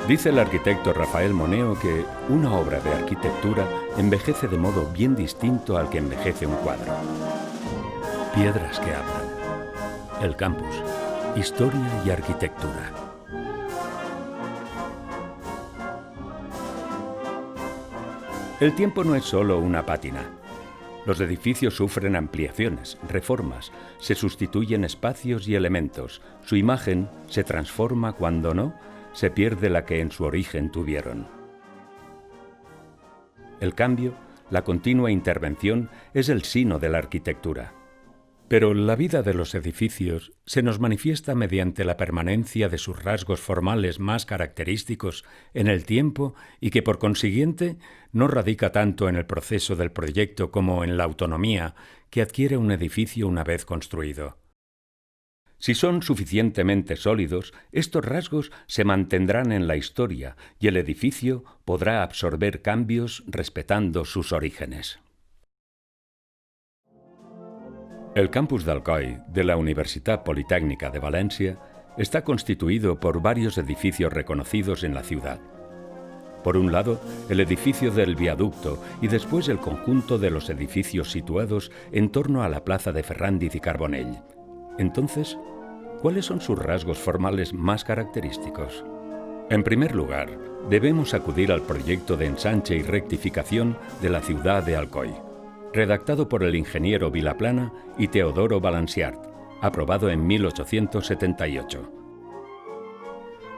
Dice el arquitecto Rafael Moneo que una obra de arquitectura envejece de modo bien distinto al que envejece un cuadro. Piedras que hablan. El campus. Historia y arquitectura. El tiempo no es solo una pátina. Los edificios sufren ampliaciones, reformas, se sustituyen espacios y elementos. Su imagen se transforma cuando no, se pierde la que en su origen tuvieron. El cambio, la continua intervención, es el sino de la arquitectura. Pero la vida de los edificios se nos manifiesta mediante la permanencia de sus rasgos formales más característicos en el tiempo y que, por consiguiente, no radica tanto en el proceso del proyecto como en la autonomía que adquiere un edificio una vez construido. Si son suficientemente sólidos, estos rasgos se mantendrán en la historia y el edificio podrá absorber cambios respetando sus orígenes. El campus d'Alcoi de la Universitat Politècnica de Valencia está constituido por varios edificios reconocidos en la ciudad. Por un lado, el edificio del viaducto y después el conjunto de los edificios situados en torno a la plaza de Ferrándiz y Carbonell. Entonces, ¿cuáles son sus rasgos formales más característicos? En primer lugar, debemos acudir al proyecto de ensanche y rectificación de la ciudad de Alcoi, redactado por el ingeniero Vilaplana y Teodoro Balanciart, aprobado en 1878.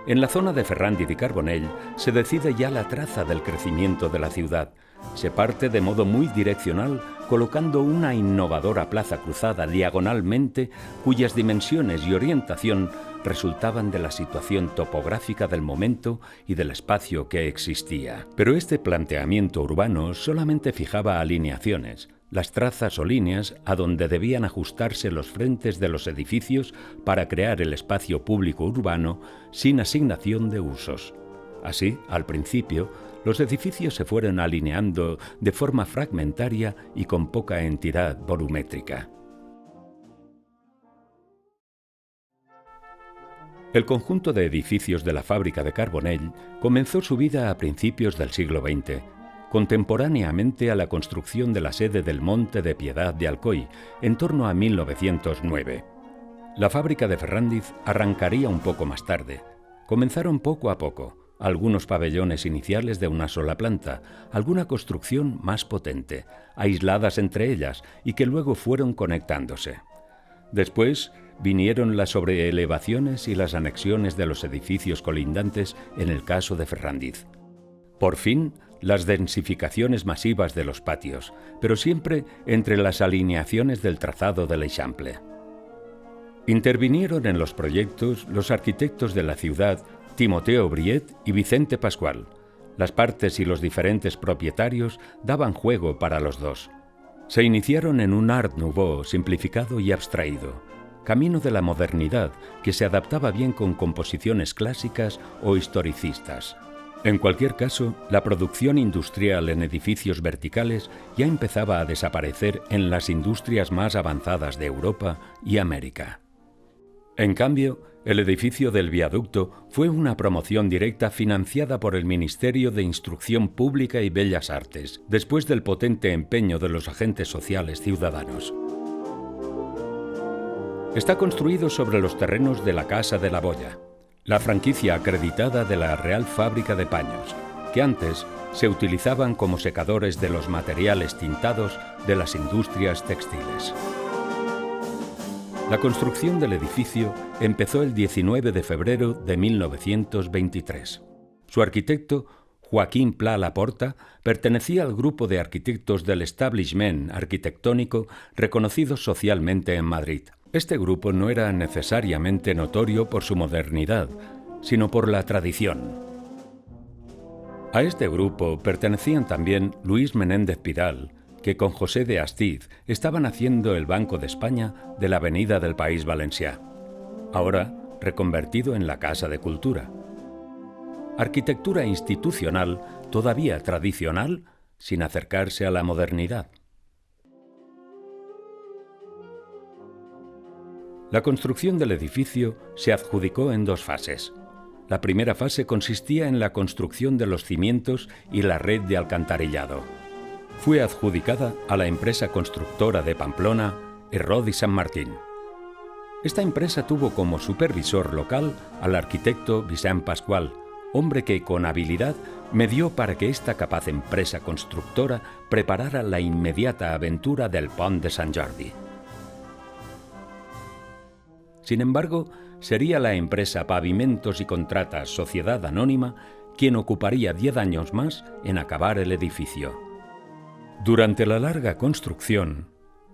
En la zona de Ferrándiz y Carbonell se decide ya la traza del crecimiento de la ciudad. Se parte de modo muy direccional, colocando una innovadora plaza cruzada diagonalmente, cuyas dimensiones y orientación resultaban de la situación topográfica del momento y del espacio que existía. Pero este planteamiento urbano solamente fijaba alineaciones, las trazas o líneas a donde debían ajustarse los frentes de los edificios para crear el espacio público urbano sin asignación de usos. Así, al principio, los edificios se fueron alineando de forma fragmentaria y con poca entidad volumétrica. El conjunto de edificios de la fábrica de Carbonell comenzó su vida a principios del siglo XX, contemporáneamente a la construcción de la sede del Monte de Piedad de Alcoi, en torno a 1909. La fábrica de Ferrándiz arrancaría un poco más tarde. Comenzaron poco a poco, algunos pabellones iniciales de una sola planta, alguna construcción más potente, aisladas entre ellas y que luego fueron conectándose. Después vinieron las sobreelevaciones y las anexiones de los edificios colindantes en el caso de Ferrándiz. Por fin, las densificaciones masivas de los patios, pero siempre entre las alineaciones del trazado del Eixample. Intervinieron en los proyectos los arquitectos de la ciudad Timoteo Briet y Vicente Pascual. Las partes y los diferentes propietarios daban juego para los dos. Se iniciaron en un Art Nouveau simplificado y abstraído, camino de la modernidad que se adaptaba bien con composiciones clásicas o historicistas. En cualquier caso, la producción industrial en edificios verticales ya empezaba a desaparecer en las industrias más avanzadas de Europa y América. En cambio, el edificio del viaducto fue una promoción directa financiada por el Ministerio de Instrucción Pública y Bellas Artes, después del potente empeño de los agentes sociales ciudadanos. Está construido sobre los terrenos de la Casa de la Boya, la franquicia acreditada de la Real Fábrica de Paños, que antes se utilizaban como secadores de los materiales tintados de las industrias textiles. La construcción del edificio empezó el 19 de febrero de 1923. Su arquitecto, Joaquín Pla Laporta, pertenecía al grupo de arquitectos del establishment arquitectónico reconocidos socialmente en Madrid. Este grupo no era necesariamente notorio por su modernidad, sino por la tradición. A este grupo pertenecían también Luis Menéndez Pidal, que con José de Astiz estaban haciendo el Banco de España de la Avenida del País Valencià, ahora reconvertido en la Casa de Cultura. Arquitectura institucional, todavía tradicional, sin acercarse a la modernidad. La construcción del edificio se adjudicó en dos fases. La primera fase consistía en la construcción de los cimientos y la red de alcantarillado. Fue adjudicada a la empresa constructora de Pamplona, Herrod y San Martín. Esta empresa tuvo como supervisor local al arquitecto Vicent Pascual, hombre que con habilidad medió para que esta capaz empresa constructora preparara la inmediata aventura del Pont de Sant Jordi. Sin embargo, sería la empresa Pavimentos y Contratas Sociedad Anónima quien ocuparía 10 años más en acabar el edificio. Durante la larga construcción,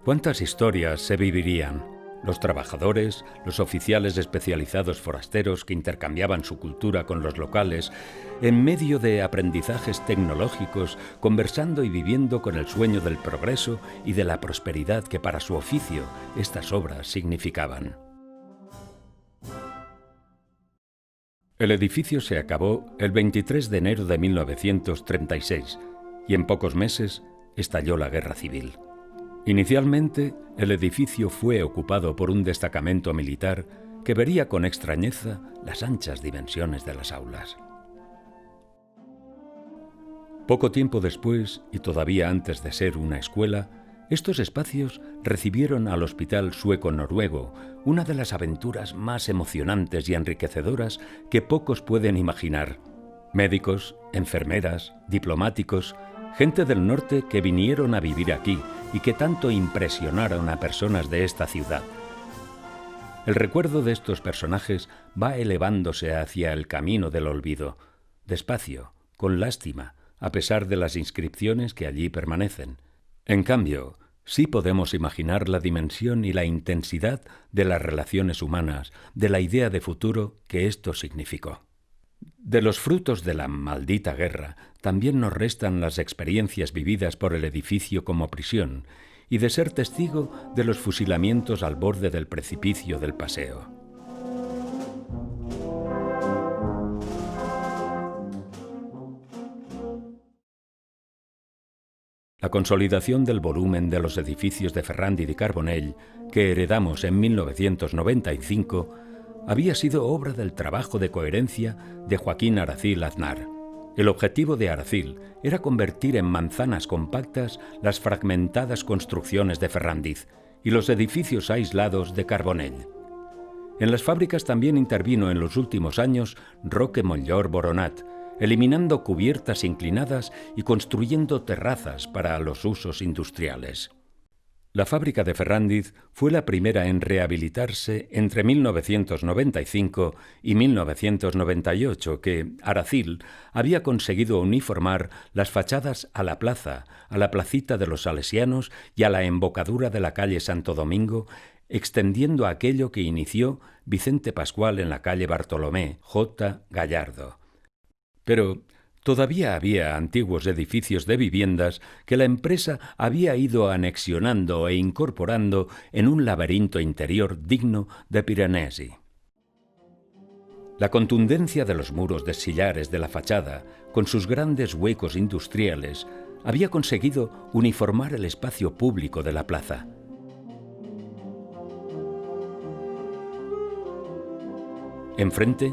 ¿cuántas historias se vivirían? Los trabajadores, los oficiales especializados forasteros que intercambiaban su cultura con los locales, en medio de aprendizajes tecnológicos, conversando y viviendo con el sueño del progreso y de la prosperidad que para su oficio estas obras significaban. El edificio se acabó el 23 de enero de 1936 y en pocos meses estalló la Guerra Civil. Inicialmente, el edificio fue ocupado por un destacamento militar que vería con extrañeza las anchas dimensiones de las aulas. Poco tiempo después, y todavía antes de ser una escuela, estos espacios recibieron al Hospital Sueco-Noruego, una de las aventuras más emocionantes y enriquecedoras que pocos pueden imaginar. Médicos, enfermeras, diplomáticos, gente del norte que vinieron a vivir aquí y que tanto impresionaron a personas de esta ciudad. El recuerdo de estos personajes va elevándose hacia el camino del olvido, despacio, con lástima, a pesar de las inscripciones que allí permanecen. En cambio, sí podemos imaginar la dimensión y la intensidad de las relaciones humanas, de la idea de futuro que esto significó. De los frutos de la maldita guerra también nos restan las experiencias vividas por el edificio como prisión y de ser testigo de los fusilamientos al borde del precipicio del Paseo. La consolidación del volumen de los edificios de Ferrándiz y Carbonell, que heredamos en 1995, había sido obra del trabajo de coherencia de Joaquín Aracil Aznar. El objetivo de Aracil era convertir en manzanas compactas las fragmentadas construcciones de Ferrándiz y los edificios aislados de Carbonell. En las fábricas también intervino en los últimos años Roque Mollor Boronat, eliminando cubiertas inclinadas y construyendo terrazas para los usos industriales. La fábrica de Ferrándiz fue la primera en rehabilitarse entre 1995 y 1998, que Aracil había conseguido uniformar las fachadas a la plaza, a la placita de los Salesianos y a la embocadura de la calle Santo Domingo, extendiendo aquello que inició Vicente Pascual en la calle Bartolomé J. Gallardo. Pero todavía había antiguos edificios de viviendas que la empresa había ido anexionando e incorporando en un laberinto interior digno de Piranesi. La contundencia de los muros de sillares de la fachada, con sus grandes huecos industriales, había conseguido uniformar el espacio público de la plaza. Enfrente,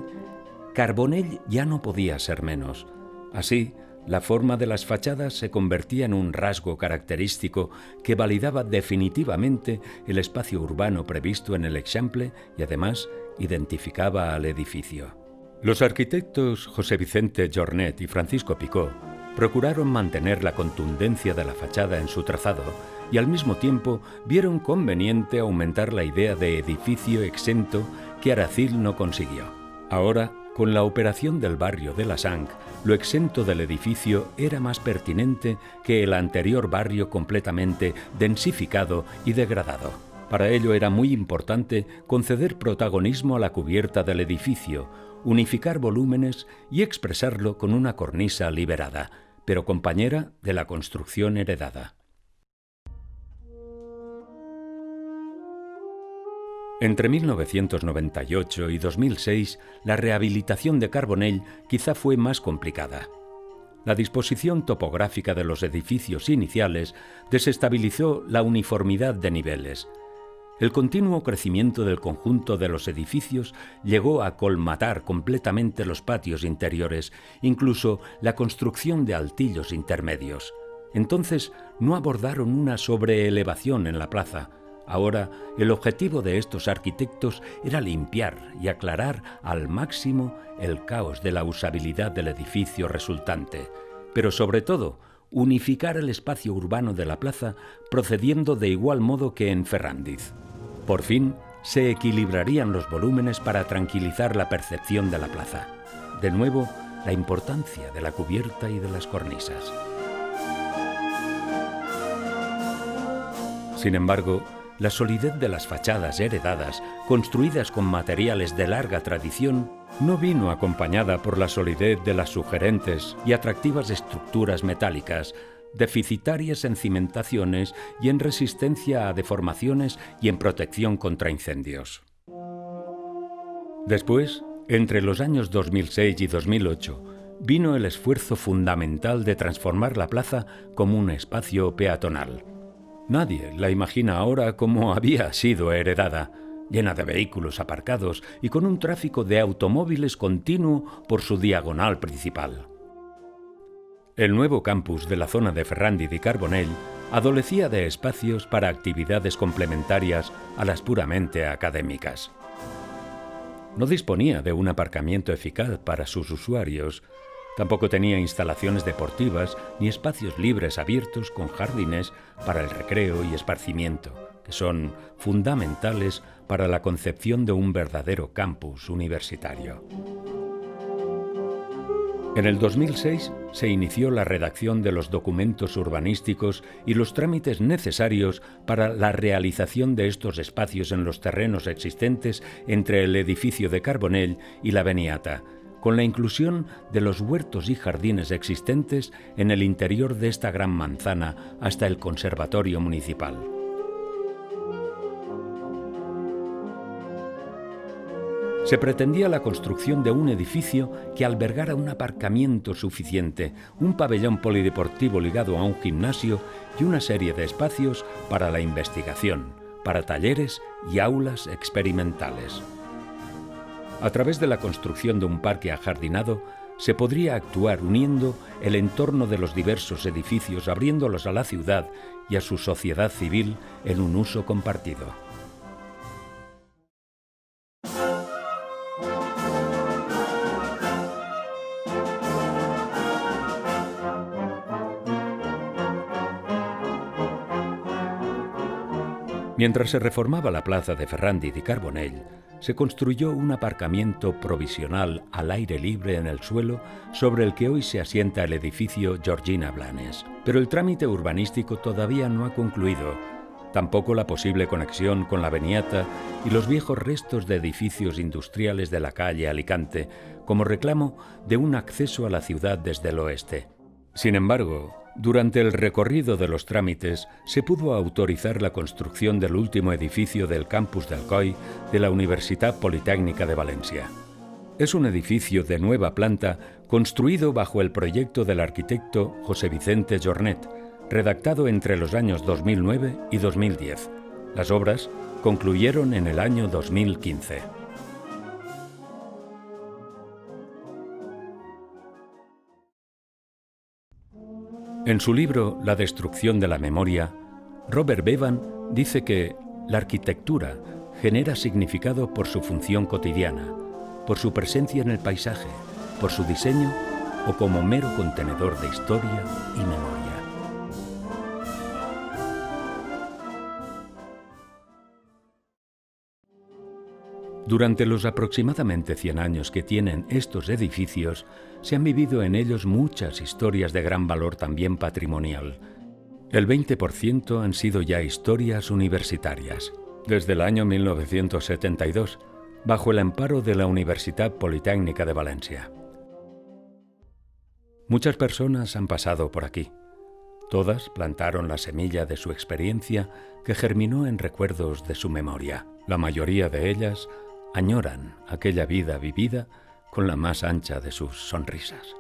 Carbonell ya no podía ser menos. Así, la forma de las fachadas se convertía en un rasgo característico que validaba definitivamente el espacio urbano previsto en el Eixample y además identificaba al edificio. Los arquitectos José Vicente Jornet y Francisco Picó procuraron mantener la contundencia de la fachada en su trazado y al mismo tiempo vieron conveniente aumentar la idea de edificio exento que Aracil no consiguió. Ahora, con la operación del barrio de la Sanc, lo exento del edificio era más pertinente que el anterior barrio completamente densificado y degradado. Para ello era muy importante conceder protagonismo a la cubierta del edificio, unificar volúmenes y expresarlo con una cornisa liberada, pero compañera de la construcción heredada. Entre 1998 y 2006, la rehabilitación de Carbonell quizá fue más complicada. La disposición topográfica de los edificios iniciales desestabilizó la uniformidad de niveles. El continuo crecimiento del conjunto de los edificios llegó a colmatar completamente los patios interiores, incluso la construcción de altillos intermedios. Entonces no abordaron una sobreelevación en la plaza. Ahora el objetivo de estos arquitectos era limpiar y aclarar al máximo el caos de la usabilidad del edificio resultante, pero sobre todo unificar el espacio urbano de la plaza procediendo de igual modo que en Ferrandiz. Por fin se equilibrarían los volúmenes para tranquilizar la percepción de la plaza. De nuevo, la importancia de la cubierta y de las cornisas. Sin embargo, la solidez de las fachadas heredadas, construidas con materiales de larga tradición, no vino acompañada por la solidez de las sugerentes y atractivas estructuras metálicas, deficitarias en cimentaciones y en resistencia a deformaciones y en protección contra incendios. Después, entre los años 2006 y 2008, vino el esfuerzo fundamental de transformar la plaza como un espacio peatonal. Nadie la imagina ahora como había sido heredada, llena de vehículos aparcados y con un tráfico de automóviles continuo por su diagonal principal. El nuevo campus de la zona de Ferrandiz y Carbonell adolecía de espacios para actividades complementarias a las puramente académicas. No disponía de un aparcamiento eficaz para sus usuarios. Tampoco tenía instalaciones deportivas ni espacios libres abiertos con jardines para el recreo y esparcimiento, que son fundamentales para la concepción de un verdadero campus universitario. En el 2006 se inició la redacción de los documentos urbanísticos y los trámites necesarios para la realización de estos espacios en los terrenos existentes entre el edificio de Carbonell y la Beniata, con la inclusión de los huertos y jardines existentes en el interior de esta gran manzana hasta el conservatorio municipal. Se pretendía la construcción de un edificio que albergara un aparcamiento suficiente, un pabellón polideportivo ligado a un gimnasio y una serie de espacios para la investigación, para talleres y aulas experimentales. A través de la construcción de un parque ajardinado, se podría actuar uniendo el entorno de los diversos edificios, abriéndolos a la ciudad y a su sociedad civil en un uso compartido. Mientras se reformaba la plaza de Ferrandiz y Carbonell, se construyó un aparcamiento provisional al aire libre en el suelo sobre el que hoy se asienta el edificio Georgina Blanes. Pero el trámite urbanístico todavía no ha concluido, tampoco la posible conexión con la Beniata y los viejos restos de edificios industriales de la calle Alicante, como reclamo de un acceso a la ciudad desde el oeste. Sin embargo, durante el recorrido de los trámites se pudo autorizar la construcción del último edificio del campus de Alcoi de la Universitat Politécnica de Valencia. Es un edificio de nueva planta construido bajo el proyecto del arquitecto José Vicente Jornet, redactado entre los años 2009 y 2010. Las obras concluyeron en el año 2015. En su libro La destrucción de la memoria, Robert Bevan dice que la arquitectura genera significado por su función cotidiana, por su presencia en el paisaje, por su diseño o como mero contenedor de historia y memoria. Durante los aproximadamente 100 años que tienen estos edificios, se han vivido en ellos muchas historias de gran valor también patrimonial. El 20% han sido ya historias universitarias. Desde el año 1972, bajo el amparo de la Universitat Politécnica de Valencia. Muchas personas han pasado por aquí. Todas plantaron la semilla de su experiencia que germinó en recuerdos de su memoria. La mayoría de ellas añoran aquella vida vivida con la más ancha de sus sonrisas.